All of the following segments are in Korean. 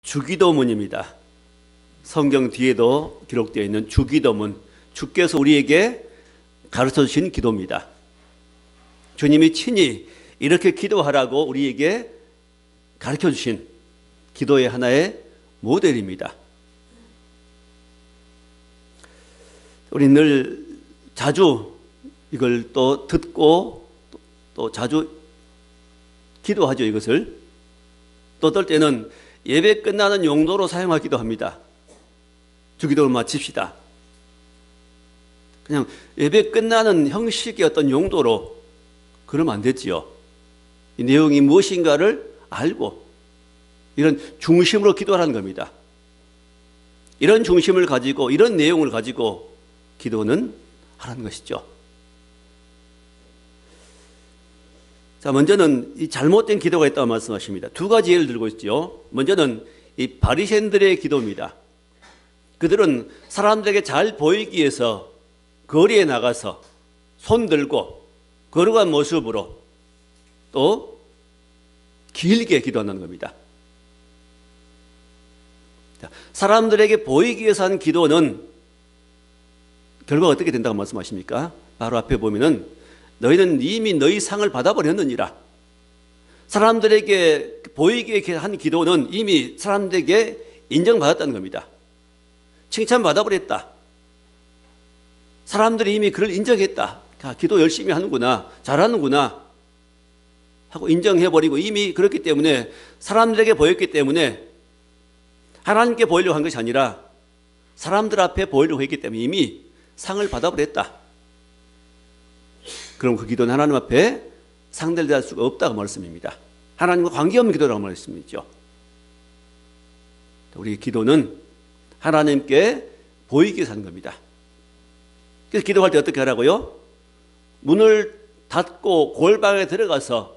주기도문입니다. 성경 뒤에도 기록되어 있는 주기도문, 주께서 우리에게 가르쳐 주신 기도입니다. 주님이 친히 이렇게 기도하라고 우리에게 가르쳐 주신 기도의 하나의 모델입니다. 우리 늘 자주 이걸 또 듣고 또 자주 기도하죠. 이것을 또 어떨 때는 예배 끝나는 용도로 사용하기도 합니다. 주기도를 마칩시다. 그냥 예배 끝나는 형식의 어떤 용도로 그러면 안 되지요. 이 내용이 무엇인가를 알고 이런 중심으로 기도하라는 겁니다. 이런 중심을 가지고 이런 내용을 가지고 기도는 하라는 것이죠. 자, 먼저는 이 잘못된 기도가 있다고 말씀하십니다. 두 가지 예를 들고 있죠. 먼저는 이 바리새인들의 기도입니다. 그들은 사람들에게 잘 보이기 위해서 거리에 나가서 손 들고 걸어간 모습으로 또 길게 기도하는 겁니다. 자, 사람들에게 보이기 위해서 하는 기도는 결과가 어떻게 된다고 말씀하십니까? 바로 앞에 보면은 너희는 이미 너희 상을 받아버렸느니라. 사람들에게 보이기 위해 한 기도는 이미 사람들에게 인정받았다는 겁니다. 칭찬받아버렸다. 사람들이 이미 그를 인정했다. 기도 열심히 하는구나, 잘하는구나 하고 인정해버리고 이미 그렇기 때문에 사람들에게 보였기 때문에 하나님께 보이려고 한 것이 아니라 사람들 앞에 보이려고 했기 때문에 이미 상을 받아버렸다. 그럼 그 기도는 하나님 앞에 상대를 대할 수가 없다고 말씀입니다. 하나님과 관계없는 기도라고 말씀이죠. 우리 기도는 하나님께 보이기 위해서 하는 겁니다. 그래서 기도할 때 어떻게 하라고요? 문을 닫고 골방에 들어가서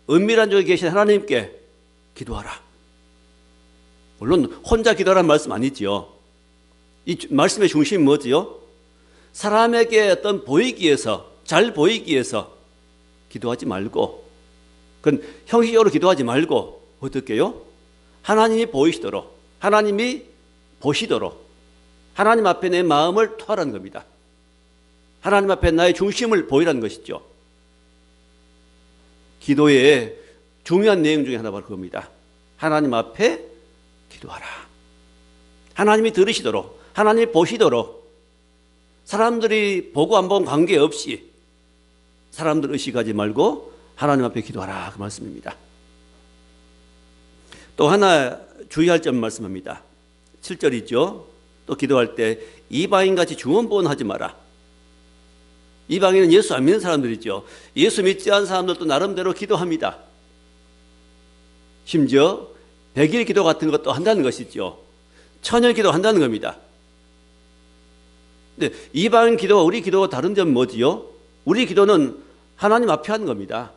은밀한 쪽에 계신 하나님께 기도하라. 물론 혼자 기도하라는 말씀 아니지요. 이 말씀의 중심이 뭐지요? 사람에게 어떤 보이기 위해서, 잘 보이기 위해서 기도하지 말고, 그건 형식적으로 기도하지 말고 어떻게 해요? 하나님이 보이시도록, 하나님이 보시도록 하나님 앞에 내 마음을 토하라는 겁니다. 하나님 앞에 나의 중심을 보이라는 것이죠. 기도의 중요한 내용 중에 하나가 바로 그겁니다. 하나님 앞에 기도하라. 하나님이 들으시도록, 하나님이 보시도록, 사람들이 보고 안 보고 관계없이 사람들 의식하지 말고 하나님 앞에 기도하라, 그 말씀입니다. 또 하나 주의할 점 말씀합니다. 7절이죠. 또 기도할 때 이방인같이 중언부언하지 마라. 이방인은 예수 안 믿는 사람들이죠. 예수 믿지 않은 사람들도 나름대로 기도합니다. 심지어 100일 기도 같은 것도 한다는 것이죠. 천일 기도 한다는 겁니다. 근데 이방인 기도와 우리 기도가 다른 점은 뭐지요? 우리 기도는 하나님 앞에 하는 겁니다.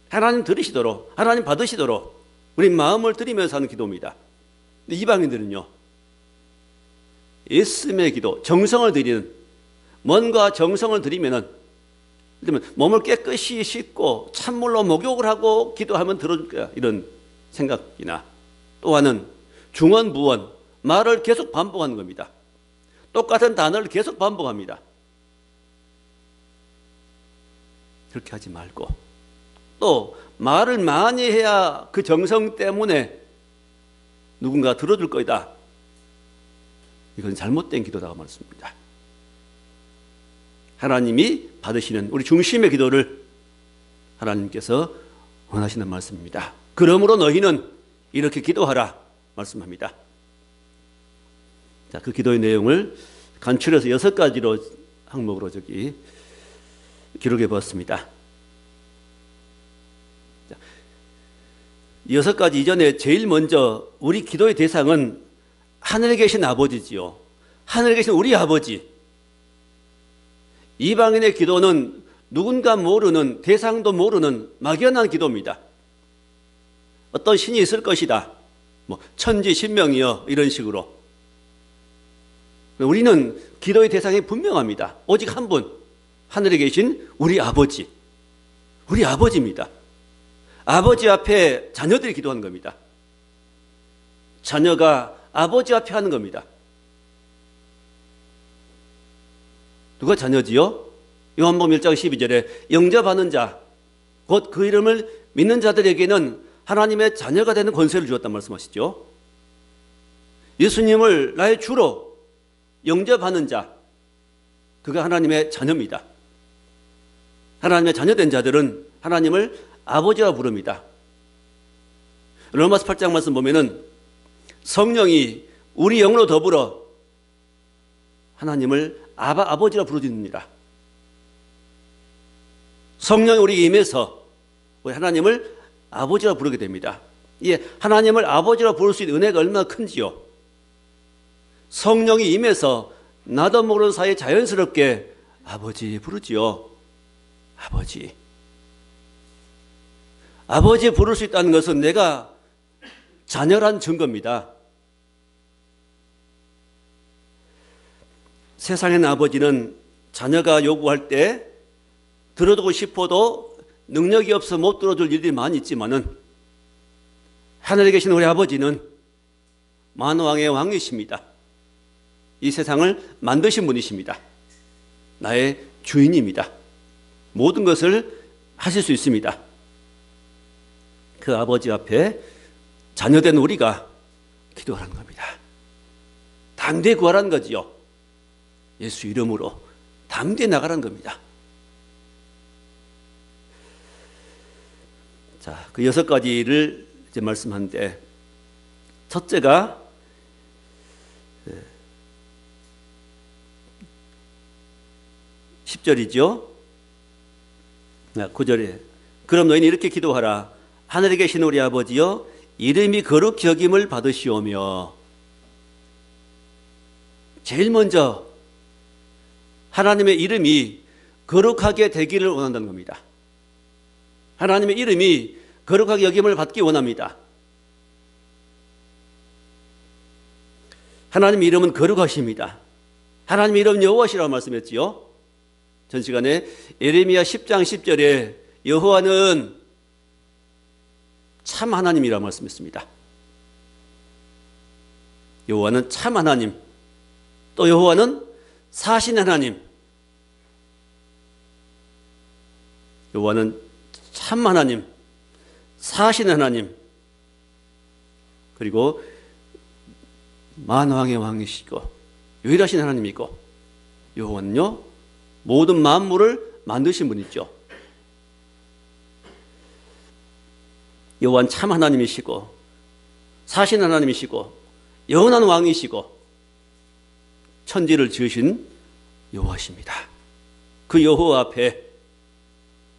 하나님 들으시도록, 하나님 받으시도록 우리 마음을 들이면서 하는 기도입니다. 근데 이방인들은요, 예수님의 기도, 정성을 들이는, 뭔가 정성을 들이면은 몸을 깨끗이 씻고 찬물로 목욕을 하고 기도하면 들어줄 거야, 이런 생각이나, 또 하나는 중언부언, 말을 계속 반복하는 겁니다. 똑같은 단어를 계속 반복합니다. 그렇게 하지 말고, 또 말을 많이 해야 그 정성 때문에 누군가 들어줄 거다. 이건 잘못된 기도다고 말씀입니다. 하나님이 받으시는 우리 중심의 기도를 하나님께서 원하시는 말씀입니다. 그러므로 너희는 이렇게 기도하라 말씀합니다. 자, 그 기도의 내용을 간추려서 6가지로 항목으로 기록해 보았습니다. 6가지 이전에 제일 먼저 우리 기도의 대상은 하늘에 계신 아버지지요. 하늘에 계신 우리 아버지. 이방인의 기도는 누군가 모르는, 대상도 모르는 막연한 기도입니다. 어떤 신이 있을 것이다. 천지 신명이여, 이런 식으로. 우리는 기도의 대상이 분명합니다. 오직 한 분, 하늘에 계신 우리 아버지. 우리 아버지입니다. 아버지 앞에 자녀들이 기도하는 겁니다. 자녀가 아버지 앞에 하는 겁니다. 누가 자녀지요? 요한복음 1장 12절에 영접하는 자, 곧 그 이름을 믿는 자들에게는 하나님의 자녀가 되는 권세를 주었단 말씀하시죠. 예수님을 나의 주로 영접하는 자, 그가 하나님의 자녀입니다. 하나님의 자녀된 자들은 하나님을 아버지라 부릅니다. 로마서 8장 말씀 보면은 성령이 우리 영으로 더불어 하나님을 아버지라 부르짖습니다. 성령이 우리에게 임해서 우리 하나님을 아버지라 부르게 됩니다. 예, 하나님을 아버지라 부를 수 있는 은혜가 얼마나 큰지요. 성령이 임해서 나도 모르는 사이에 자연스럽게 아버지 부르지요. 아버지. 아버지 부를 수 있다는 것은 내가 자녀란 증거입니다. 세상에는 아버지는 자녀가 요구할 때 들어주고 싶어도 능력이 없어 못 들어줄 일들이 많이 있지만은 하늘에 계신 우리 아버지는 만왕의 왕이십니다. 이 세상을 만드신 분이십니다. 나의 주인입니다. 모든 것을 하실 수 있습니다. 그 아버지 앞에 자녀된 우리가 기도하는 겁니다. 담대히 구하라는 거지요. 예수 이름으로 담대히 나가라는 겁니다. 자, 그 6가지를 이제 말씀하는데, 첫째가 10절이죠. 9절에 그럼 너희는 이렇게 기도하라. 하늘에 계신 우리 아버지여, 이름이 거룩히 여김을 받으시오며. 제일 먼저 하나님의 이름이 거룩하게 되기를 원한다는 겁니다. 하나님의 이름이 거룩하게 여김을 받기 원합니다. 하나님의 이름은 거룩하십니다. 하나님의 이름은 여호와시라고 말씀했지요. 전 시간에 예레미야 10장 10절에 여호와는 참 하나님이라고 말씀했습니다. 여호와는 참 하나님, 또 여호와는 사신 하나님. 여호와는 참 하나님, 사신 하나님, 그리고 만왕의 왕이시고 유일하신 하나님이고, 여호와는요 모든 만물을 만드신 분이죠. 여호와는 참 하나님이시고 사신 하나님이시고 영원한 왕이시고 천지를 지으신 여호와십니다. 그 여호와 앞에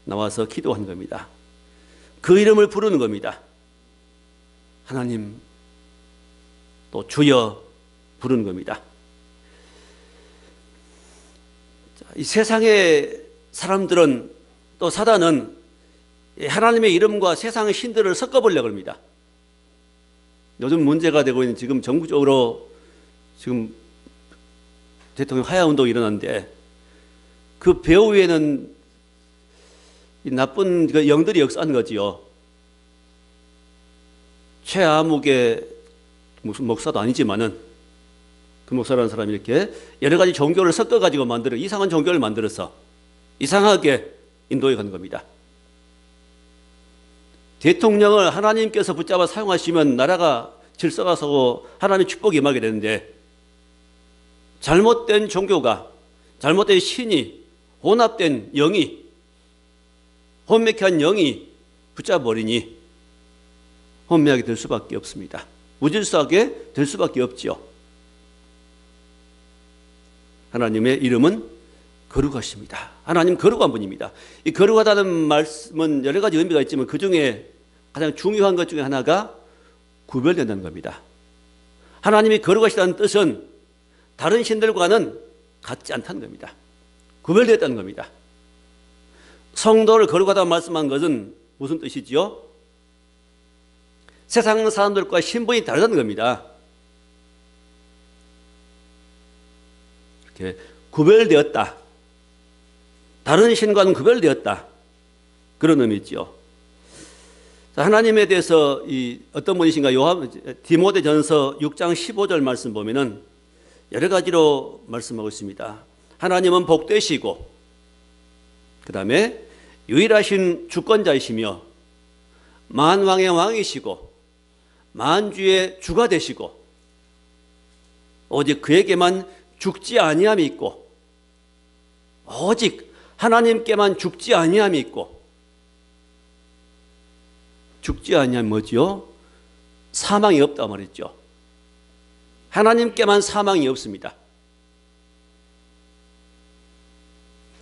나와서 기도한 겁니다. 그 이름을 부르는 겁니다. 하나님, 또 주여 부르는 겁니다. 이 세상의 사람들은, 또 사단은 하나님의 이름과 세상의 신들을 섞어보려고 합니다. 요즘 문제가 되고 있는, 지금 전국적으로 지금 대통령 하야운동이 일어났는데, 그 배후 위에는 이 나쁜 영들이 역사한 거지요. 최아무개 무슨 목사도 아니지만은, 그 목사라는 사람이 이렇게 여러 가지 종교를 섞어가지고 이상한 종교를 만들어서 이상하게 인도해 간 겁니다. 대통령을 하나님께서 붙잡아 사용하시면 나라가 질서가 서고 하나님의 축복이 임하게 되는데, 잘못된 종교가, 잘못된 신이, 혼합된 영이, 혼맥한 영이 붙잡아버리니 혼미하게 될 수밖에 없습니다. 무질서하게 될 수밖에 없죠. 하나님의 이름은 거룩하십니다. 하나님 거룩한 분입니다. 이 거룩하다는 말씀은 여러 가지 의미가 있지만 그 중에 가장 중요한 것 중에 하나가 구별된다는 겁니다. 하나님이 거룩하시다는 뜻은 다른 신들과는 같지 않다는 겁니다. 구별되었다는 겁니다. 성도를 거룩하다고 말씀한 것은 무슨 뜻이지요? 세상 사람들과 신분이 다르다는 겁니다. 이렇게 구별되었다. 다른 신과는 구별되었다. 그런 의미죠. 하나님에 대해서 어떤 분이신가? 디모데전서 6장 15절 말씀 보면은 여러 가지로 말씀하고 있습니다. 하나님은 복되시고, 그 다음에 유일하신 주권자이시며 만왕의 왕이시고 만주의 주가 되시고 오직 그에게만 죽지 아니함이 있고, 오직 하나님께만 죽지 아니함이 있고, 죽지 아니함이 뭐죠? 사망이 없다 말했죠. 하나님께만 사망이 없습니다.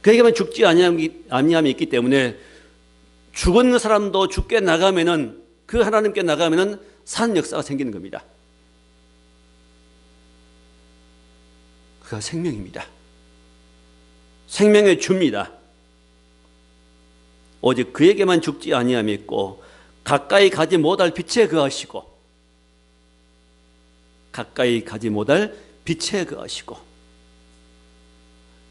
그에게만 죽지 아니함이 있기 때문에 죽은 사람도 죽게 나가면은, 그 하나님께 나가면은 산 역사가 생기는 겁니다. 그가 생명입니다. 생명의 주입니다. 오직 그에게만 죽지 아니함이 있고 가까이 가지 못할 빛에 거하시고, 가까이 가지 못할 빛에 거하시고,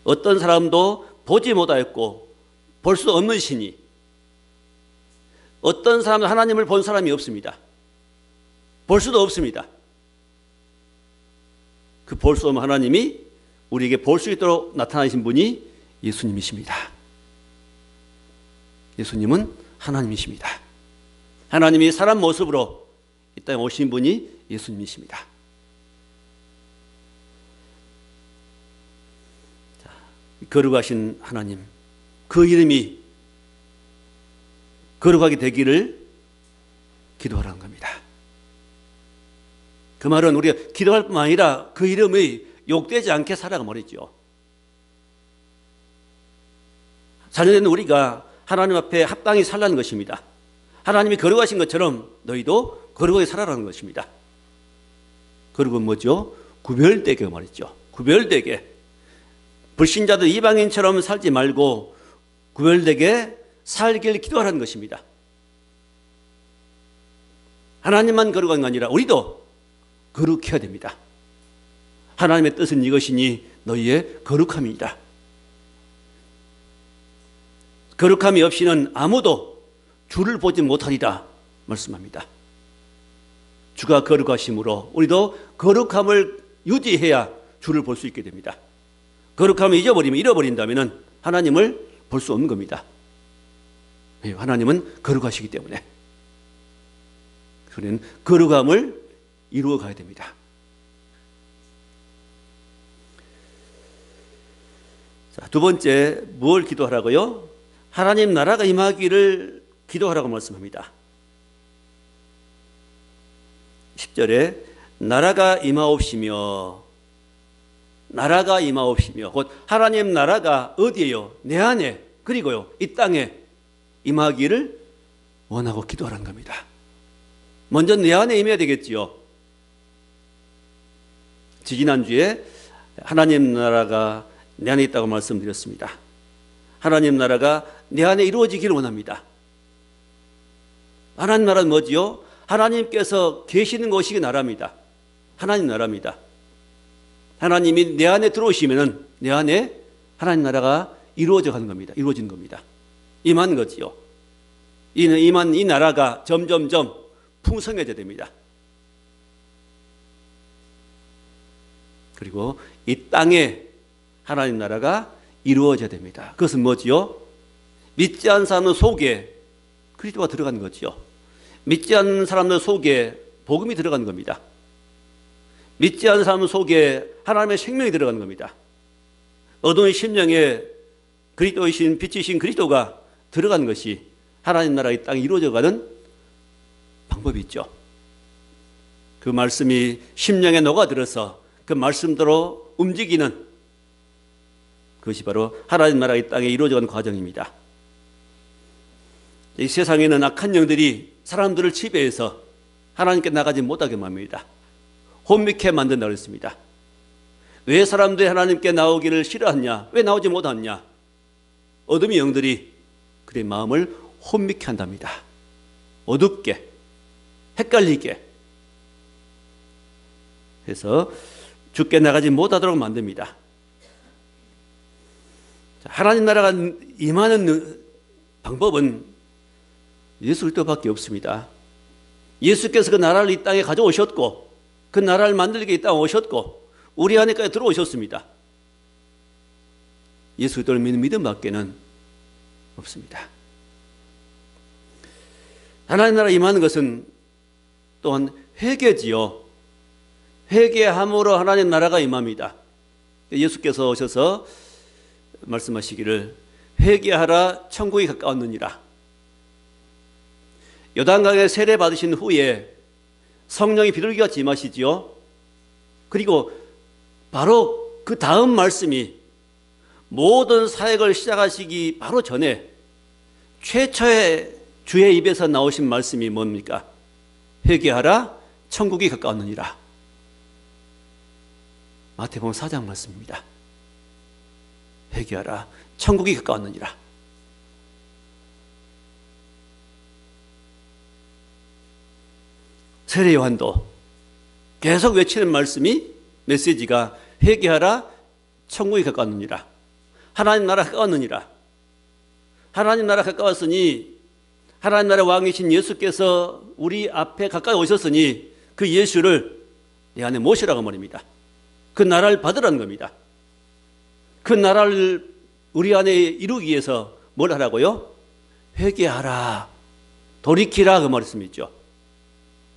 어떤 사람도 보지 못하였고 볼 수 없는 신이, 어떤 사람도 하나님을 본 사람이 없습니다. 볼 수도 없습니다. 그 볼 수 없는 하나님이 우리에게 볼 수 있도록 나타나신 분이 예수님이십니다. 예수님은 하나님이십니다. 하나님이 사람 모습으로 이 땅에 오신 분이 예수님이십니다. 자, 거룩하신 하나님, 그 이름이 거룩하게 되기를 기도하라는 겁니다. 그 말은 우리가 기도할 뿐만 아니라 그 이름이 욕되지 않게 살아가 말이죠. 자녀된 우리가 하나님 앞에 합당히 살라는 것입니다. 하나님이 거룩하신 것처럼 너희도 거룩하게 살아라는 것입니다. 거룩은 뭐죠? 구별되게 말이죠. 구별되게. 불신자들 이방인처럼 살지 말고 구별되게 살길 기도하라는 것입니다. 하나님만 거룩한 게 아니라 우리도 거룩해야 됩니다. 하나님의 뜻은 이것이니 너희의 거룩함이다. 거룩함이 없이는 아무도 주를 보지 못하리라 말씀합니다. 주가 거룩하심으로 우리도 거룩함을 유지해야 주를 볼 수 있게 됩니다. 거룩함을 잃어버린다면 하나님을 볼 수 없는 겁니다. 하나님은 거룩하시기 때문에 우리는 거룩함을 이루어 가야 됩니다. 자, 두 번째, 뭘 기도하라고요? 하나님 나라가 임하기를 기도하라고 말씀합니다. 10절에 나라가 임하옵시며, 나라가 임하옵시며, 곧 하나님 나라가 어디에요? 내 안에, 그리고요 이 땅에 임하기를 원하고 기도하라는 겁니다. 먼저 내 안에 임해야 되겠지요. 지지난주에 하나님 나라가 내 안에 있다고 말씀드렸습니다. 하나님 나라가 내 안에 이루어지기를 원합니다. 하나님 나라는 뭐지요? 하나님께서 계시는 곳이 나라입니다. 하나님 나라입니다. 하나님이 내 안에 들어오시면 내 안에 하나님 나라가 이루어져 가는 겁니다. 이루어지는 겁니다. 임한 거지요. 임한 이 나라가 점점점 풍성해져야 됩니다. 그리고 이 땅에 하나님 나라가 이루어져야 됩니다. 그것은 뭐지요? 믿지 않는 사람들 속에 그리스도가 들어가는 거지요. 믿지 않는 사람들 속에 복음이 들어가는 겁니다. 믿지 않는 사람 속에 하나님의 생명이 들어가는 겁니다. 어두운 심령에 그리스도이신 빛이신 그리스도가 들어가는 것이 하나님 나라의 땅에 이루어져가는 방법이 있죠. 그 말씀이 심령에 녹아들어서 그 말씀대로 움직이는 그것이 바로 하나님 나라의 땅에 이루어져가는 과정입니다. 이 세상에는 악한 영들이 사람들을 지배해서 하나님께 나가지 못하게 합니다. 혼미케 만든다고 했습니다. 왜 사람들이 하나님께 나오기를 싫어하냐? 왜 나오지 못하냐? 어둠의 영들이 그들의 마음을 혼미케 한답니다. 어둡게, 헷갈리게 해서 주께 나가지 못하도록 만듭니다. 하나님 나라가 임하는 방법은 예수 그리스도밖에 없습니다. 예수께서 그 나라를 이 땅에 가져오셨고 그 나라를 만들기 이 땅에 오셨고 우리 안에까지 들어오셨습니다. 예수 그리스도를 믿는 믿음밖에는 없습니다. 하나님 나라 임하는 것은 또한 회개지요. 회개함으로 하나님 나라가 임합니다. 예수께서 오셔서 말씀하시기를 회개하라 천국이 가까웠느니라. 요단강에 세례 받으신 후에 성령이 비둘기같이 임하시지요. 그리고 바로 그 다음 말씀이 모든 사역을 시작하시기 바로 전에 최초의 주의 입에서 나오신 말씀이 뭡니까? 회개하라 천국이 가까웠느니라. 마태복음 4장 말씀입니다. 회개하라 천국이 가까웠느니라. 세례 요한도 계속 외치는 말씀이 메시지가 회개하라 천국이 가까웠느니라. 하나님 나라 가까웠느니라. 하나님 나라 가까웠으니 하나님 나라 왕이신 예수께서 우리 앞에 가까이 오셨으니 그 예수를 내 안에 모시라고 말입니다. 그 나라를 받으라는 겁니다. 그 나라를 우리 안에 이루기 위해서 뭘 하라고요? 회개하라, 돌이키라 그 말씀이죠.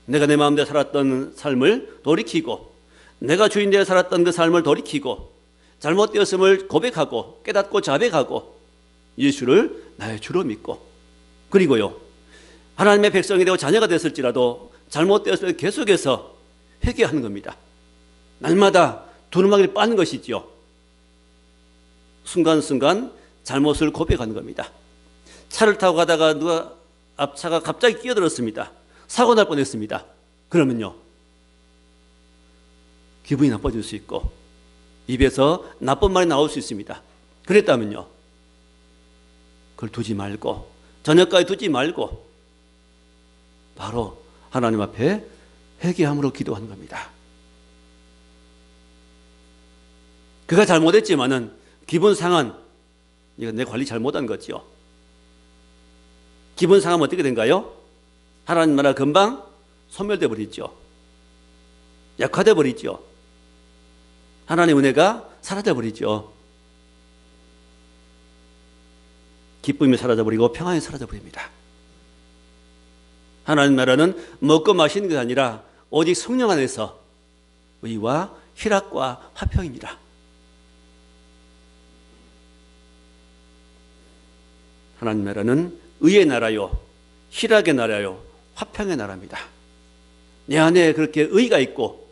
내가 내 마음대로 살았던 삶을 돌이키고 내가 주인되어 살았던 그 삶을 돌이키고 잘못되었음을 고백하고 깨닫고 자백하고 예수를 나의 주로 믿고 그리고요 하나님의 백성이 되고 자녀가 됐을지라도 잘못되었을 때 계속해서 회개하는 겁니다. 날마다 두루마기를 빠는 것이지요. 순간순간 잘못을 고백하는 겁니다. 차를 타고 가다가 누가 앞차가 갑자기 끼어들었습니다. 사고 날 뻔했습니다. 그러면요 기분이 나빠질 수 있고 입에서 나쁜 말이 나올 수 있습니다. 그랬다면요 그걸 두지 말고 저녁까지 두지 말고 바로 하나님 앞에 회개함으로 기도하는 겁니다. 그가 잘못했지만은 기분 상한 이거 내 관리 잘못한 거지요. 기분 상하면 어떻게 된가요? 하나님 나라 금방 소멸돼 버리죠. 약화돼 버리죠. 하나님의 은혜가 사라져 버리죠. 기쁨이 사라져 버리고 평안이 사라져 버립니다. 하나님 나라는 먹고 마시는 것이 아니라 오직 성령 안에서 의와 희락과 화평입니다. 하나님 나라는 의의 나라요, 희락의 나라요, 화평의 나라입니다. 내 안에 그렇게 의가 있고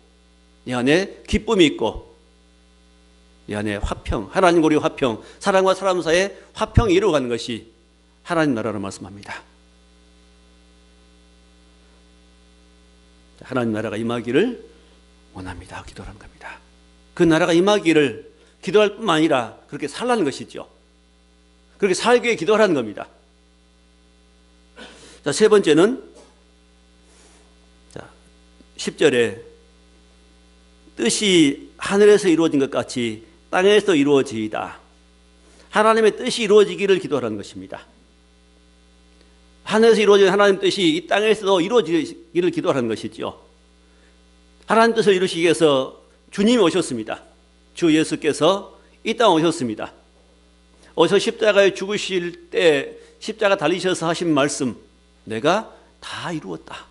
내 안에 기쁨이 있고 내 안에 화평, 하나님과 우리 화평, 사람과 사람 사이에 화평이 이루어가는 것이 하나님 나라로 말씀합니다. 하나님 나라가 임하기를 원합니다. 기도하는 겁니다. 그 나라가 임하기를 기도할 뿐만 아니라 그렇게 살라는 것이죠. 그렇게 살기 위해 기도하라는 겁니다. 자, 세 번째는 10절에 뜻이 하늘에서 이루어진 것 같이 땅에서 이루어지이다. 하나님의 뜻이 이루어지기를 기도하라는 것입니다. 하늘에서 이루어진 하나님의 뜻이 이 땅에서도 이루어지기를 기도하라는 것이죠. 하나님 뜻을 이루시기 위해서 주님이 오셨습니다. 주 예수께서 이 땅에 오셨습니다. 어서 십자가에 죽으실 때 십자가 달리셔서 하신 말씀, 내가 다 이루었다.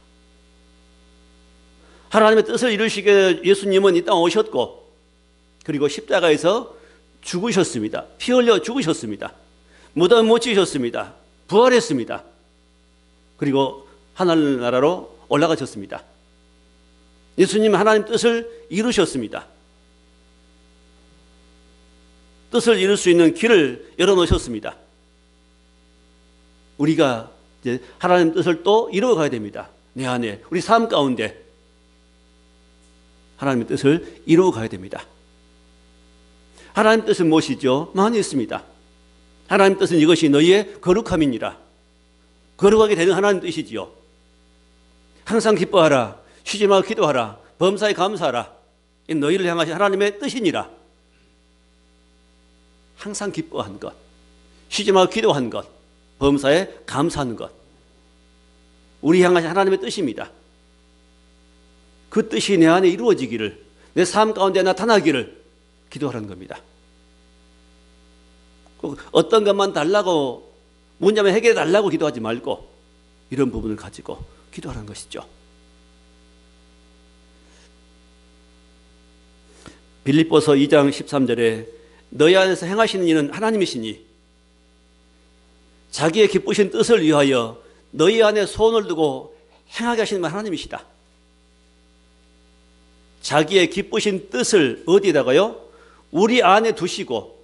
하나님의 뜻을 이루시기 위해 예수님은 이 땅에 오셨고 그리고 십자가에서 죽으셨습니다. 피 흘려 죽으셨습니다. 무덤에 못 지으셨습니다. 부활했습니다. 그리고 하늘나라로 올라가셨습니다. 예수님은 하나님 뜻을 이루셨습니다. 뜻을 이룰 수 있는 길을 열어놓으셨습니다. 우리가 이제 하나님 뜻을 또 이루어가야 됩니다. 내 안에 우리 삶 가운데 하나님의 뜻을 이루어가야 됩니다. 하나님 뜻은 무엇이죠? 많이 있습니다. 하나님 뜻은 이것이 너희의 거룩함이니라. 거룩하게 되는 하나님 뜻이지요. 항상 기뻐하라. 쉬지 말고 기도하라. 범사에 감사하라. 이 너희를 향하신 하나님의 뜻이니라. 항상 기뻐한 것, 쉬지 말고 기도한 것, 범사에 감사하는 것. 우리 향하신 하나님의 뜻입니다. 그 뜻이 내 안에 이루어지기를, 내 삶 가운데 나타나기를 기도하라는 겁니다. 어떤 것만 달라고, 문제만 해결해 달라고 기도하지 말고 이런 부분을 가지고 기도하라는 것이죠. 빌립보서 2장 13절에 너희 안에서 행하시는 이는 하나님이시니 자기의 기쁘신 뜻을 위하여 너희 안에 소원을 두고 행하게 하시는 분 하나님이시다. 자기의 기쁘신 뜻을 어디에다가요? 우리 안에 두시고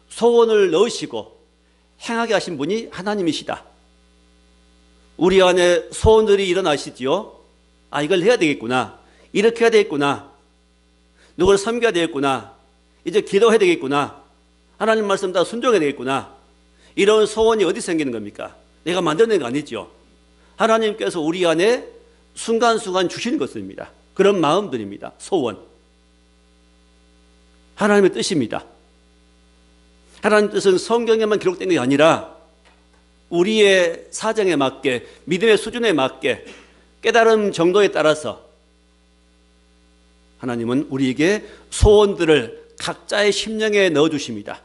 소원을 넣으시고 행하게 하신 분이 하나님이시다. 우리 안에 소원들이 일어나시지요. 아, 이걸 해야 되겠구나. 이렇게 해야 되겠구나. 누구를 섬겨야 되겠구나. 이제 기도해야 되겠구나. 하나님 말씀 다 순종해야 되겠구나. 이런 소원이 어디 생기는 겁니까? 내가 만드는 거 아니죠. 하나님께서 우리 안에 순간순간 주시는 것입니다. 그런 마음들입니다. 소원. 하나님의 뜻입니다. 하나님의 뜻은 성경에만 기록된 게 아니라 우리의 사정에 맞게, 믿음의 수준에 맞게, 깨달음 정도에 따라서 하나님은 우리에게 소원들을 각자의 심령에 넣어주십니다.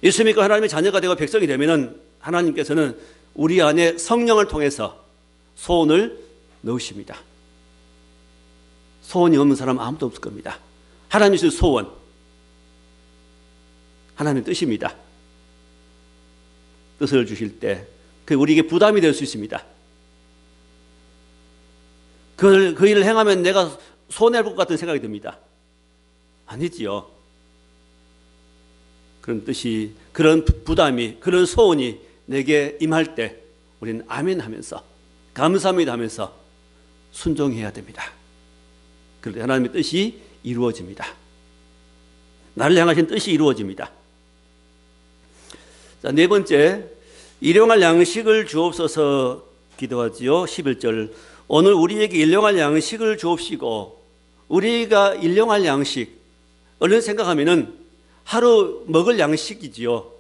예수 믿고 하나님의 자녀가 되고 백성이 되면은 하나님께서는 우리 안에 성령을 통해서 소원을 넣으십니다. 소원이 없는 사람 아무도 없을 겁니다. 하나님의 소원, 하나님의 뜻입니다. 뜻을 주실 때 그 우리에게 부담이 될 수 있습니다. 그 일을 행하면 내가 손해볼 것 같은 생각이 듭니다. 아니지요. 그런 뜻이, 그런 부담이, 그런 소원이 내게 임할 때 우리는 아멘 하면서, 감사합니다 하면서 순종해야 됩니다. 그럴 때 하나님의 뜻이 이루어집니다. 나를 향하신 뜻이 이루어집니다. 자, 네 번째, 일용할 양식을 주옵소서 기도하지요. 11절. 오늘 우리에게 일용할 양식을 주옵시고, 우리가 일용할 양식, 얼른 생각하면은 하루 먹을 양식이지요.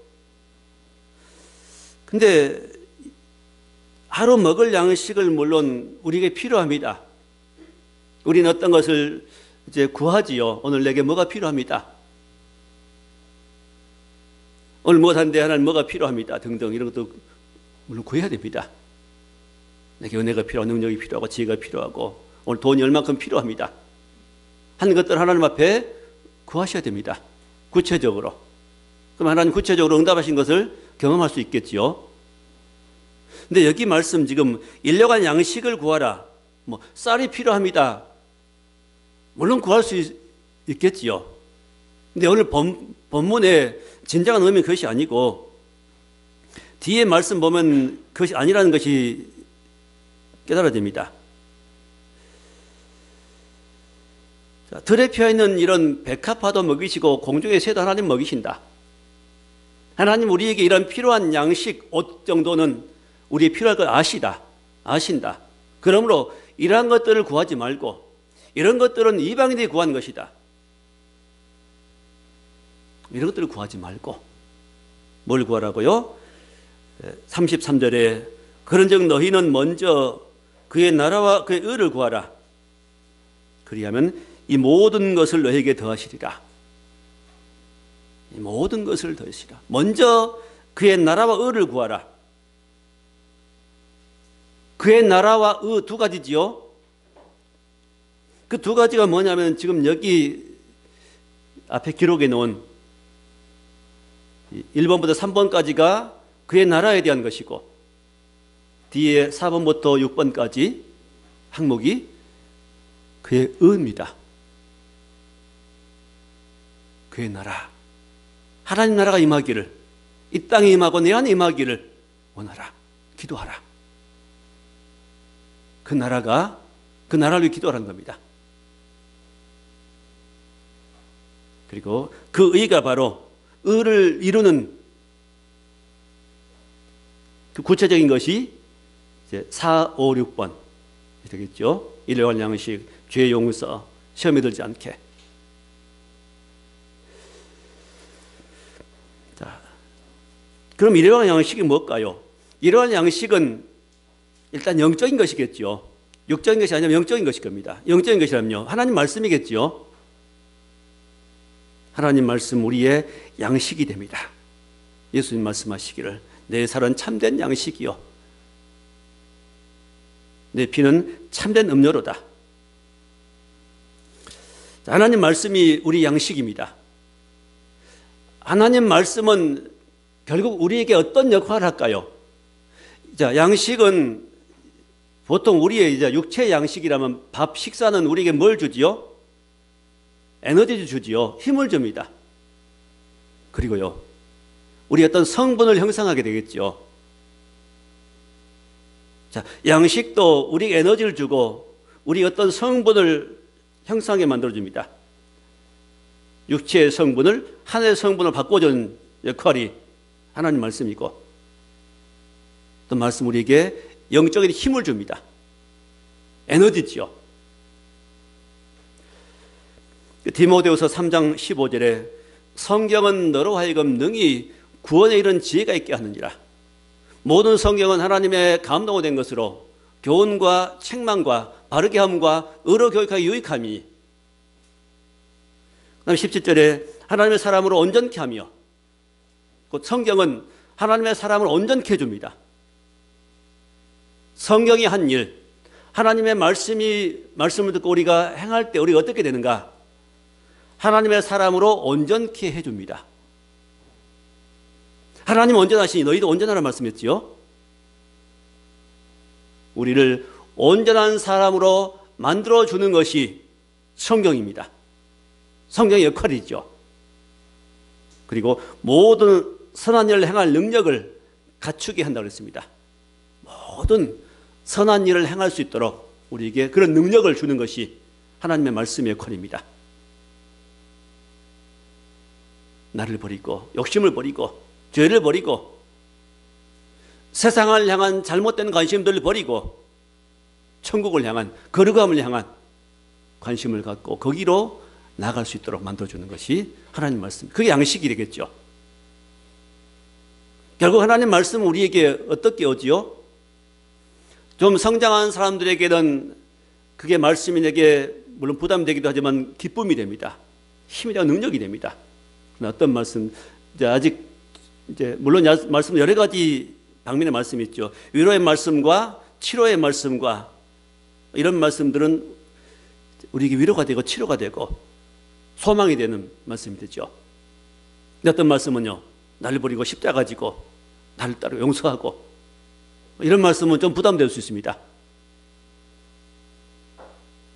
근데 하루 먹을 양식을 물론 우리에게 필요합니다. 우리는 어떤 것을 이제 구하지요. 오늘 내게 뭐가 필요합니다. 오늘 무엇한데 하나님 뭐가 필요합니다. 등등 이런 것도 물론 구해야 됩니다. 내게 은혜가 필요하고 능력이 필요하고 지혜가 필요하고 오늘 돈이 얼마큼 필요합니다. 한 것들 하나님 앞에 구하셔야 됩니다. 구체적으로. 그럼 하나님 구체적으로 응답하신 것을 경험할 수 있겠지요. 근데 여기 말씀 지금 일용할 양식을 구하라. 뭐 쌀이 필요합니다. 물론 구할 수 있겠지요. 근데 오늘 본문에 진정한 의미는 그것이 아니고 뒤에 말씀 보면 그것이 아니라는 것이 깨달아집니다. 자, 들에 피어있는 이런 백합화도 먹이시고 공중의 새도 하나님 먹이신다. 하나님 우리에게 이런 필요한 양식, 옷 정도는 우리의 필요할 걸 아신다. 그러므로 이러한 것들을 구하지 말고 이런 것들은 이방인들이 구한 것이다. 이런 것들을 구하지 말고 뭘 구하라고요? 33절에 그런즉 너희는 먼저 그의 나라와 그의 의를 구하라. 그리하면 이 모든 것을 너희에게 더하시리라. 이 모든 것을 더하시리라. 먼저 그의 나라와 의를 구하라. 그의 나라와 의 두 가지지요. 그 두 가지가 뭐냐면 지금 여기 앞에 기록해 놓은 1번부터 3번까지가 그의 나라에 대한 것이고 뒤에 4번부터 6번까지 항목이 그의 의입니다. 그의 나라, 하나님 나라가 임하기를, 이 땅에 임하고 내 안에 임하기를 원하라. 기도하라. 그 나라를 위해 기도하라는 겁니다. 그리고 그 의가 바로 의를 이루는 그 구체적인 것이 이제 4, 5, 6번 되겠죠. 일용할 양식, 죄 용서, 시험에 들지 않게. 자, 그럼 일용할 양식이 뭘까요? 이러한 양식은 일단 영적인 것이겠죠. 육적인 것이 아니면 영적인 것일 겁니다. 영적인 것이라면요, 하나님 말씀이겠죠. 하나님 말씀 우리의 양식이 됩니다. 예수님 말씀하시기를 내 살은 참된 양식이요 내 피는 참된 음료로다. 하나님 말씀이 우리 양식입니다. 하나님 말씀은 결국 우리에게 어떤 역할을 할까요? 자, 양식은 보통 우리의 이제 육체 양식이라면 밥 식사는 우리에게 뭘 주지요? 에너지를 주지요. 힘을 줍니다. 그리고요, 우리 어떤 성분을 형성하게 되겠죠. 자, 양식도 우리에게 에너지를 주고 우리 어떤 성분을 형성하게 만들어줍니다. 육체의 성분을 하늘의 성분을 바꿔주는 역할이 하나님 말씀이고, 또 말씀 우리에게 영적인 힘을 줍니다. 에너지죠. 디모데후서 3장 15절에 성경은 너로 하여금 능히 구원에 이른 지혜가 있게 하느니라. 모든 성경은 하나님의 감동으로 된 것으로 교훈과 책망과 바르게 함과 의로 교육하기 유익함이니, 그다음 17절에 하나님의 사람으로 온전케 하며, 곧 성경은 하나님의 사람을 온전케 해줍니다. 성경이 한 일, 하나님의 말씀을 듣고 우리가 행할 때 우리가 어떻게 되는가? 하나님의 사람으로 온전케 해줍니다. 하나님 온전하시니 너희도 온전하라는 말씀이었지요. 우리를 온전한 사람으로 만들어주는 것이 성경입니다. 성경의 역할이죠. 그리고 모든 선한 일을 행할 능력을 갖추게 한다고 했습니다. 모든 선한 일을 행할 수 있도록 우리에게 그런 능력을 주는 것이 하나님의 말씀의 역할입니다. 나를 버리고 욕심을 버리고 죄를 버리고 세상을 향한 잘못된 관심들을 버리고 천국을 향한, 거룩함을 향한 관심을 갖고 거기로 나갈 수 있도록 만들어주는 것이 하나님 말씀, 그게 양식이 되겠죠. 결국 하나님 말씀은 우리에게 어떻게 오지요? 좀 성장한 사람들에게는 그게 말씀이 내게 물론 부담되기도 하지만 기쁨이 됩니다. 힘이 되고 능력이 됩니다. 어떤 말씀, 아직 물론 말씀은 여러 가지 방면의 말씀이 있죠. 위로의 말씀과 치료의 말씀과 이런 말씀들은 우리에게 위로가 되고 치료가 되고 소망이 되는 말씀이 되죠. 근데 어떤 말씀은요, 나를 버리고 십자가 지고 나를 따르고 용서하고, 이런 말씀은 좀 부담될 수 있습니다.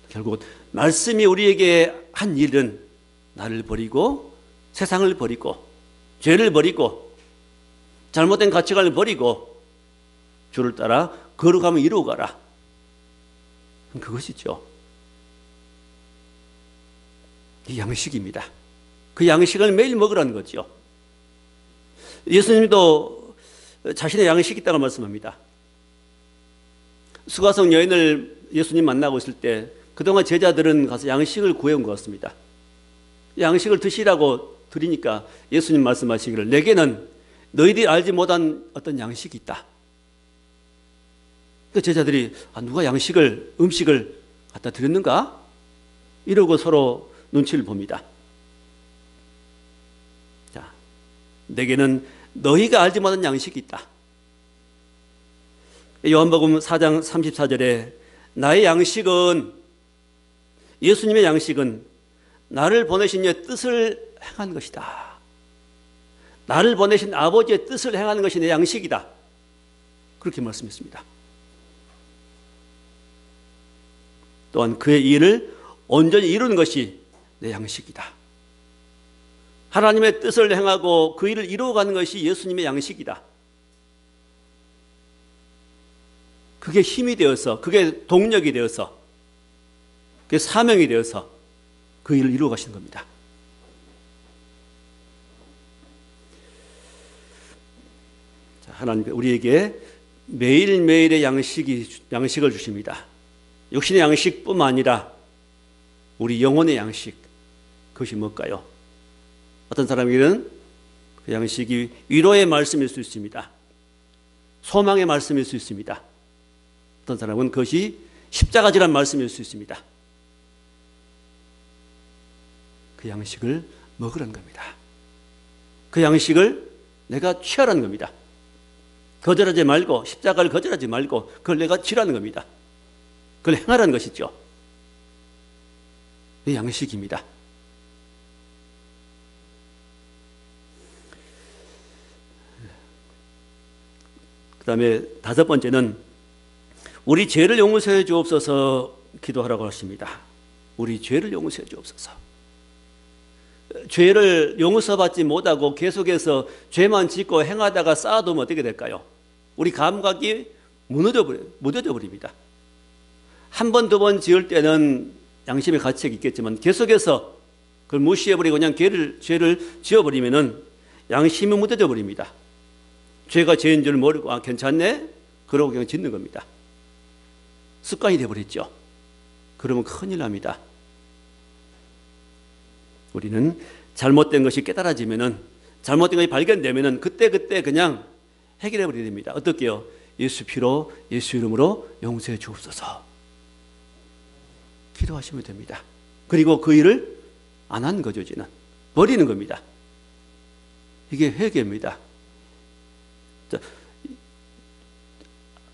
결국 말씀이 우리에게 한 일은 나를 버리고 세상을 버리고 죄를 버리고 잘못된 가치관을 버리고 주를 따라 거룩함을 이루어 가라. 그것이죠. 이 양식입니다. 그 양식을 매일 먹으라는 거죠. 예수님도 자신의 양식이 있다고 말씀합니다. 수가성 여인을 예수님 만나고 있을 때 그동안 제자들은 가서 양식을 구해온 것 같습니다. 양식을 드시라고 드리니까 예수님 말씀하시기를 내게는 너희들이 알지 못한 어떤 양식이 있다. 그 제자들이 누가 음식을 갖다 드렸는가? 이러고 서로 눈치를 봅니다. 자, 내게는 너희가 알지 못한 양식이 있다. 요한복음 4장 34절에 나의 양식은, 예수님의 양식은 나를 보내신 이의 뜻을 행하는 것이다. 나를 보내신 아버지의 뜻을 행하는 것이 내 양식이다. 그렇게 말씀했습니다. 또한 그의 일을 온전히 이루는 것이 내 양식이다. 하나님의 뜻을 행하고 그 일을 이루어가는 것이 예수님의 양식이다. 그게 힘이 되어서, 그게 동력이 되어서, 그게 사명이 되어서 그 일을 이루어 가시는 겁니다. 자, 하나님 우리에게 매일매일의 양식을 주십니다. 육신의 양식뿐만 아니라 우리 영혼의 양식, 그것이 뭘까요? 어떤 사람에게는 그 양식이 위로의 말씀일 수 있습니다. 소망의 말씀일 수 있습니다. 어떤 사람은 그것이 십자가지란 말씀일 수 있습니다. 그 양식을 먹으라는 겁니다. 그 양식을 내가 취하라는 겁니다. 거절하지 말고, 십자가를 거절하지 말고 그걸 내가 취하라는 겁니다. 그걸 행하라는 것이죠. 이 양식입니다. 그 다음에 다섯 번째는 우리 죄를 용서해 주옵소서 기도하라고 하십니다. 우리 죄를 용서해 주옵소서. 죄를 용서받지 못하고 계속해서 죄만 짓고 행하다가 쌓아두면 어떻게 될까요? 우리 감각이 무뎌져 버립니다. 한 번, 두 번 지을 때는 양심의 가책이 있겠지만 계속해서 그걸 무시해버리고 그냥 죄를 지어버리면은 양심이 무뎌져 버립니다. 죄가 죄인 줄 모르고 괜찮네? 그러고 그냥 짓는 겁니다. 습관이 되어버렸죠. 그러면 큰일 납니다. 우리는 잘못된 것이 깨달아지면은, 잘못된 것이 발견되면은 그때 그냥 해결해 버려야 됩니다. 어떻게요? 예수 피로, 예수 이름으로 용서해 주옵소서 기도하시면 됩니다. 그리고 그 일을 안 한 거죠. 이제는 버리는 겁니다. 이게 회개입니다.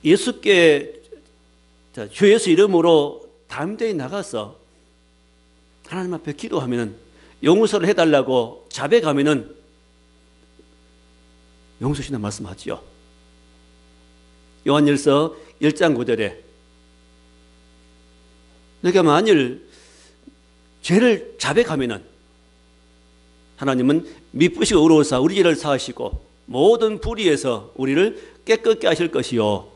예수께 주 예수 이름으로 담대히 나가서 하나님 앞에 기도하면은, 용서를 해달라고 자백하면은 용서하신다는 말씀하지요. 요한일서 1장 9절에 내가 만일 죄를 자백하면은 하나님은 미쁘시고 의로우사 우리 죄를 사하시고 모든 불의에서 우리를 깨끗게 하실 것이요.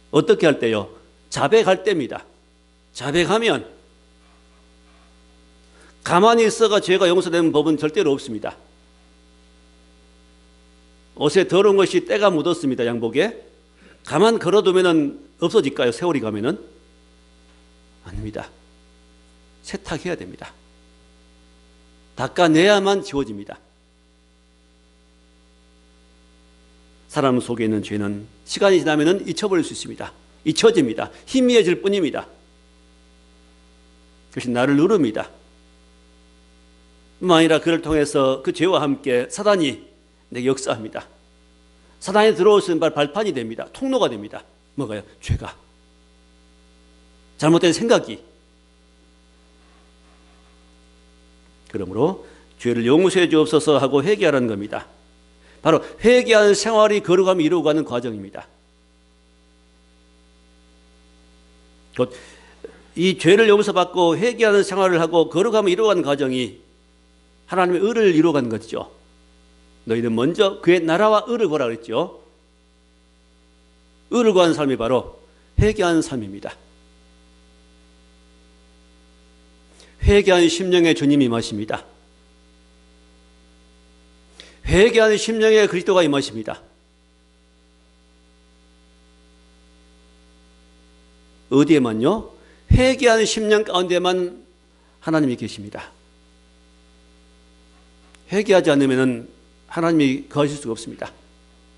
어떻게 할 때요? 자백할 때입니다. 자백하면 가만히 있어가 죄가 용서되는 법은 절대로 없습니다. 옷에 더러운 것이 때가 묻었습니다. 양복에. 가만 걸어두면 없어질까요? 세월이 가면은? 아닙니다. 세탁해야 됩니다. 닦아내야만 지워집니다. 사람 속에 있는 죄는 시간이 지나면 잊혀버릴 수 있습니다. 잊혀집니다. 희미해질 뿐입니다. 그것이 나를 누릅니다. 뿐만 아니라 그를 통해서 그 죄와 함께 사단이 내게 역사합니다. 사단이 들어오신 발판이 됩니다. 통로가 됩니다. 뭐가요? 죄가. 잘못된 생각이. 그러므로 죄를 용서해 주옵소서 하고 회개하라는 겁니다. 바로 회개하는 생활이 거룩함을 이루고 가는 과정입니다. 곧 이 죄를 용서받고 회개하는 생활을 하고 거룩함을 이루어가는 과정이 하나님의 의를 이루어가는 것이죠. 너희는 먼저 그의 나라와 의를 구하라 그랬죠. 의를 구하는 삶이 바로 회개하는 삶입니다. 회개하는 심령에 주님이 임하십니다. 회개하는 심령에 그리스도가 임하십니다. 어디에만요? 회개하는 심령 가운데만 하나님이 계십니다. 회개하지 않으면 하나님이 거하실 수가 없습니다.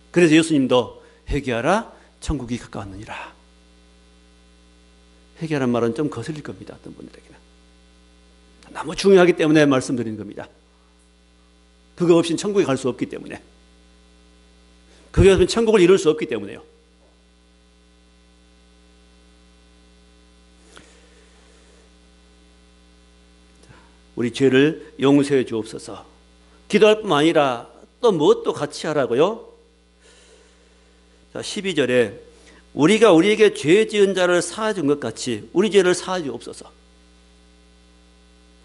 그래서 예수님도 회개하라 천국이 가까웠느니라. 회개하라는 말은 좀 거슬릴 겁니다. 어떤 분들에게는. 너무 중요하기 때문에 말씀드리는 겁니다. 그거 없이는 천국에 갈 수 없기 때문에. 그게 없으면 천국을 이룰 수 없기 때문에요. 우리 죄를 용서해 주옵소서. 기도할 뿐만 아니라 또 무엇도 같이 하라고요? 자, 12절에 우리가 우리에게 죄 지은 자를 사하준 것 같이 우리 죄를 사하 주옵소서.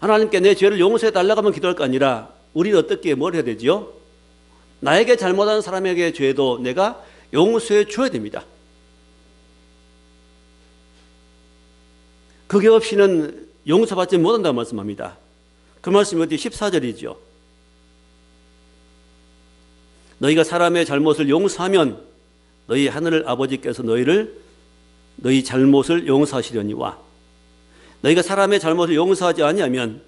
하나님께 내 죄를 용서해 달라고 하면 기도할 거 아니라 우리는 어떻게 뭘 해야 되지요? 나에게 잘못한 사람에게 죄도 내가 용서해 줘야 됩니다. 그게 없이는 용서받지 못한다고 말씀합니다. 그 말씀이 어디 14절이죠. 너희가 사람의 잘못을 용서하면 너희 하늘 아버지께서 너희 잘못을 용서하시려니와 너희가 사람의 잘못을 용서하지 아니하면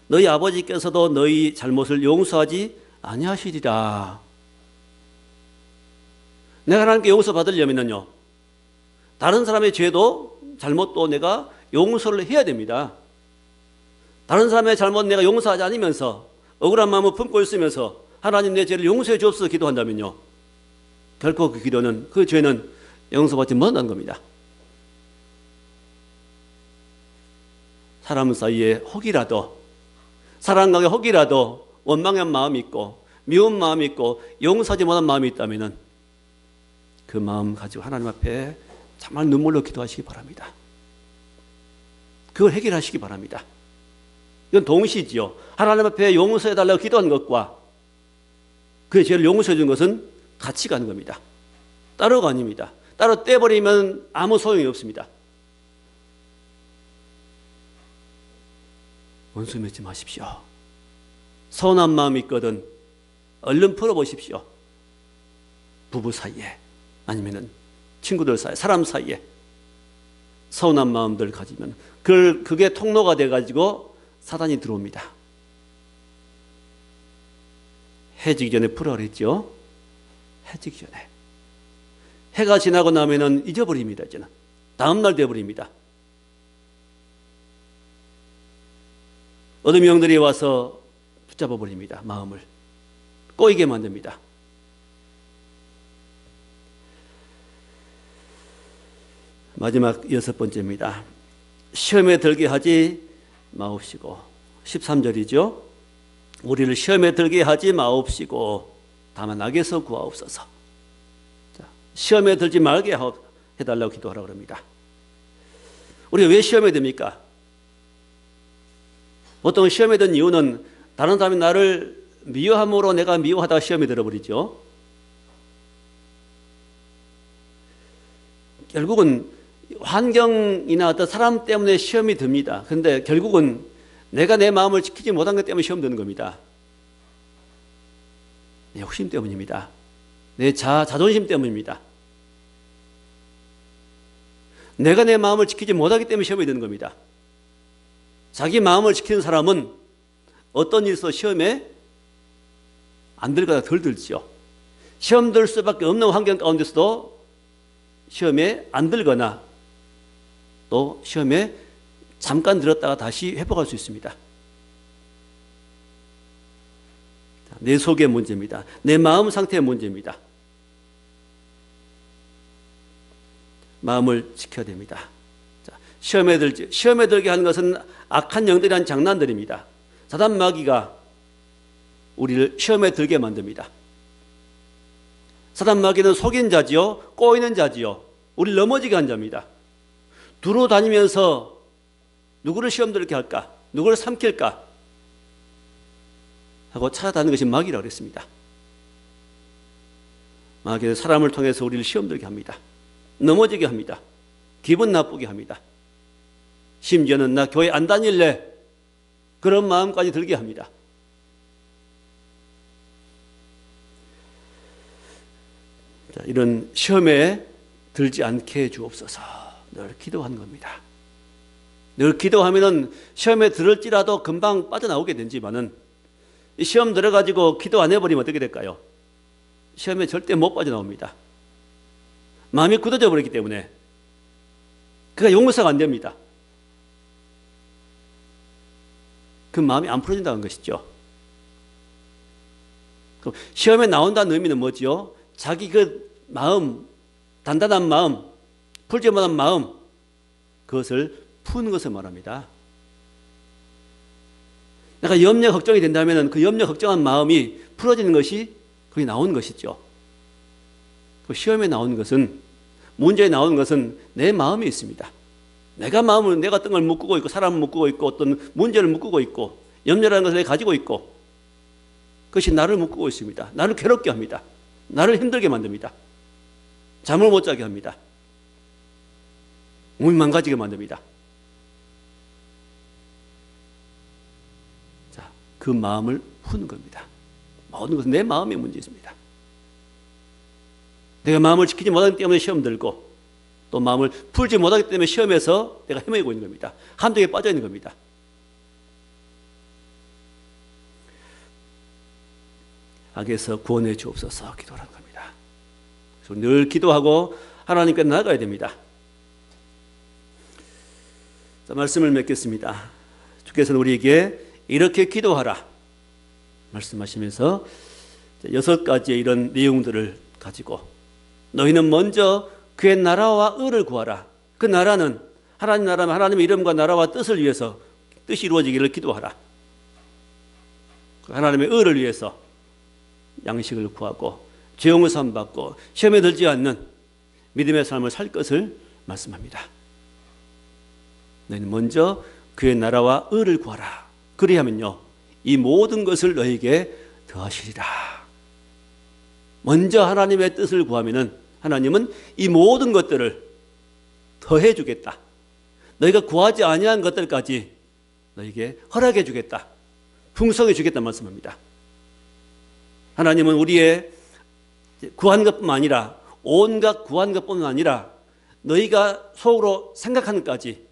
너희 아버지께서도 너희 잘못을 용서하지 아니하시리라. 내가 하나님께 용서 받으려면요, 다른 사람의 죄도 잘못도 내가 용서를 해야 됩니다. 다른 사람의 잘못 내가 용서하지 않으면서 억울한 마음을 품고 있으면서 하나님 내 죄를 용서해 주옵소서 기도한다면요, 결코 그 기도는, 그 죄는 용서받지 못한다는 겁니다. 사람 사이에 혹이라도, 사람 관계 혹이라도 원망한 마음이 있고 미운 마음이 있고 용서하지 못한 마음이 있다면 그 마음 가지고 하나님 앞에 정말 눈물로 기도하시기 바랍니다. 그걸 해결하시기 바랍니다. 이건 동시지요. 하나님 앞에 용서해달라고 기도한 것과 그의 죄를 용서해 준 것은 같이 가는 겁니다. 따로가 아닙니다. 따로 떼버리면 아무 소용이 없습니다. 원수 맺지 마십시오. 서운한 마음이 있거든 얼른 풀어보십시오. 부부 사이에 아니면 친구들 사이에, 사람 사이에 서운한 마음들 가지면 그게 통로가 돼가지고 사단이 들어옵니다. 해지기 전에 풀어라 했죠. 해지기 전에. 해가 지나고 나면은 잊어버립니다. 이제는 다음날 돼버립니다. 어둠의 영들이 와서 붙잡아 버립니다. 마음을 꼬이게 만듭니다. 마지막 6번째입니다. 시험에 들게 하지 마옵시고. 13절이죠. 우리를 시험에 들게 하지 마옵시고 다만 악에서 구하옵소서. 자, 시험에 들지 말게 해달라고 기도하라고 합니다. 우리가 왜 시험에 듭니까? 보통 시험에 든 이유는 다른 사람이 나를 미워함으로 내가 미워하다가 시험에 들어버리죠. 결국은 환경이나 어떤 사람 때문에 시험이 듭니다. 그런데 결국은 내가 내 마음을 지키지 못한 것 때문에 시험 드는 겁니다. 내 욕심 때문입니다. 내 자존심 때문입니다. 내가 내 마음을 지키지 못하기 때문에 시험이 드는 겁니다. 자기 마음을 지키는 사람은 어떤 일에서 시험에 안 들거나 덜 들죠. 시험 들 수밖에 없는 환경 가운데서도 시험에 안 들거나 또 시험에 잠깐 들었다가 다시 회복할 수 있습니다. 내 속의 문제입니다. 내 마음 상태의 문제입니다. 마음을 지켜야 됩니다. 시험에 들게 하는 것은 악한 영들이란 장난들입니다. 사단 마귀가 우리를 시험에 들게 만듭니다. 사단 마귀는 속인 자지요, 꼬이는 자지요, 우리를 넘어지게 한 자입니다. 두루 다니면서 누구를 시험 들게 할까, 누구를 삼킬까 하고 찾아다니는 것이 마귀라고 그랬습니다. 마귀는 사람을 통해서 우리를 시험 들게 합니다. 넘어지게 합니다. 기분 나쁘게 합니다. 심지어는 나 교회 안 다닐래, 그런 마음까지 들게 합니다. 자, 이런 시험에 들지 않게 해 주옵소서. 늘 기도하는 겁니다. 늘 기도하면은 시험에 들을지라도 금방 빠져나오게 되지만은 이 시험 들어가지고 기도 안 해버리면 어떻게 될까요? 시험에 절대 못 빠져나옵니다. 마음이 굳어져 버렸기 때문에 그가 용서가 안 됩니다. 그 마음이 안 풀어진다는 것이죠. 그럼 시험에 나온다는 의미는 뭐죠? 자기 그 마음, 단단한 마음, 풀지 못한 마음, 그것을 푸는 것을 말합니다. 내가 염려 걱정이 된다면 그 염려 걱정한 마음이 풀어지는 것이 거기 나오는 것이죠. 그 시험에 나오는 것은, 문제에 나오는 것은 내 마음에 있습니다. 내가 뜬을 묶고 있고 사람을 묶고 있고 어떤 문제를 묶고 있고 염려라는 것을 내가 가지고 있고 그것이 나를 묶고 있습니다. 나를 괴롭게 합니다. 나를 힘들게 만듭니다. 잠을 못 자게 합니다. 몸이 망가지게 만듭니다. 자, 그 마음을 푸는 겁니다. 모든 것은 내 마음의 문제 있습니다. 내가 마음을 지키지 못하기 때문에 시험 들고 또 마음을 풀지 못하기 때문에 시험에서 내가 헤매고 있는 겁니다. 함정에 빠져 있는 겁니다. 악에서 구원해 주옵소서 기도하는 겁니다. 늘 기도하고 하나님께 나아가야 됩니다. 자, 말씀을 맺겠습니다. 주께서는 우리에게 이렇게 기도하라 말씀하시면서 6가지의 이런 내용들을 가지고 너희는 먼저 그의 나라와 의를 구하라. 그 나라는 하나님 나라면 하나님의 이름과 나라와 뜻을 위해서 뜻이 이루어지기를 기도하라. 하나님의 의를 위해서 양식을 구하고 죄 용서함 받고 시험에 들지 않는 믿음의 삶을 살 것을 말씀합니다. 너희는 먼저 그의 나라와 의를 구하라. 그리하면요 이 모든 것을 너희에게 더하시리라. 먼저 하나님의 뜻을 구하면은 하나님은 이 모든 것들을 더해 주겠다. 너희가 구하지 아니한 것들까지 너희에게 허락해 주겠다. 풍성해 주겠다 말씀합니다. 하나님은 우리의 구한 것뿐만 아니라 온갖 구한 것뿐만 아니라 너희가 속으로 생각하는 것까지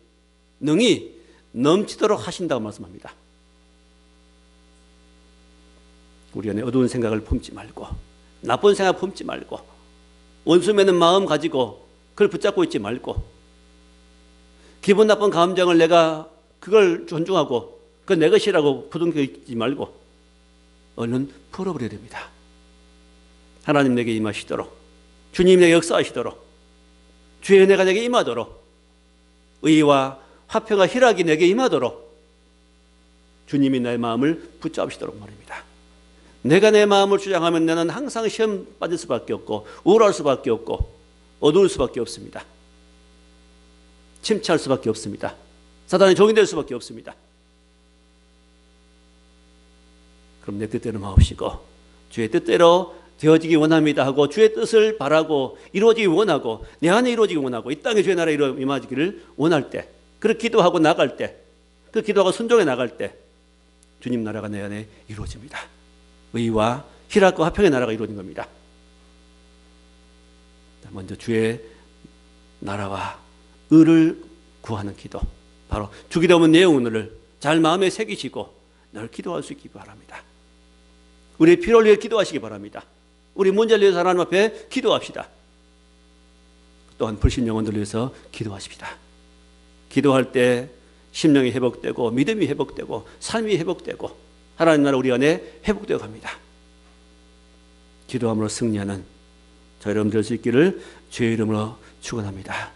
능히 넘치도록 하신다고 말씀합니다. 우리 안에 어두운 생각을 품지 말고 나쁜 생각 품지 말고 원수 맺는 마음 가지고 그걸 붙잡고 있지 말고 기분 나쁜 감정을 내가 그걸 존중하고 그건 내 것이라고 부둥켜 있지 말고 얼른 풀어버려야 됩니다. 하나님 내게 임하시도록 주님 내게 역사하시도록 주의 은혜가 내게 임하도록 의와 화평과 희락이 내게 임하도록 주님이 나의 마음을 붙잡으시도록 말입니다. 내가 내 마음을 주장하면 나는 항상 시험 빠질 수밖에 없고 우울할 수밖에 없고 어두울 수밖에 없습니다. 침체할 수밖에 없습니다. 사단의 종이 될 수밖에 없습니다. 그럼 내 뜻대로 마옵시고 주의 뜻대로 되어지기 원합니다 하고 주의 뜻을 바라고 이루어지기 원하고 내 안에 이루어지기 원하고 이 땅에 주의 나라에 임하기를 원할 때 그렇게 기도하고 나갈 때 그 기도하고 순종해 나갈 때 주님 나라가 내 안에 이루어집니다. 의와 희락과 화평의 나라가 이루어진 겁니다. 먼저 주의 나라와 의를 구하는 기도 바로 주기도 하는 내용을 잘 마음에 새기시고 늘 기도할 수 있기 바랍니다. 우리의 필요를 위해 기도하시기 바랍니다. 우리 문제를 위해서 하나님 앞에 기도합시다. 또한 불신 영혼들을 위해서 기도하십시다. 기도할 때 심령이 회복되고 믿음이 회복되고 삶이 회복되고 하나님 나라 우리 안에 회복되어 갑니다. 기도함으로 승리하는 저 여러분 될 수 있기를 주의 이름으로 축원합니다.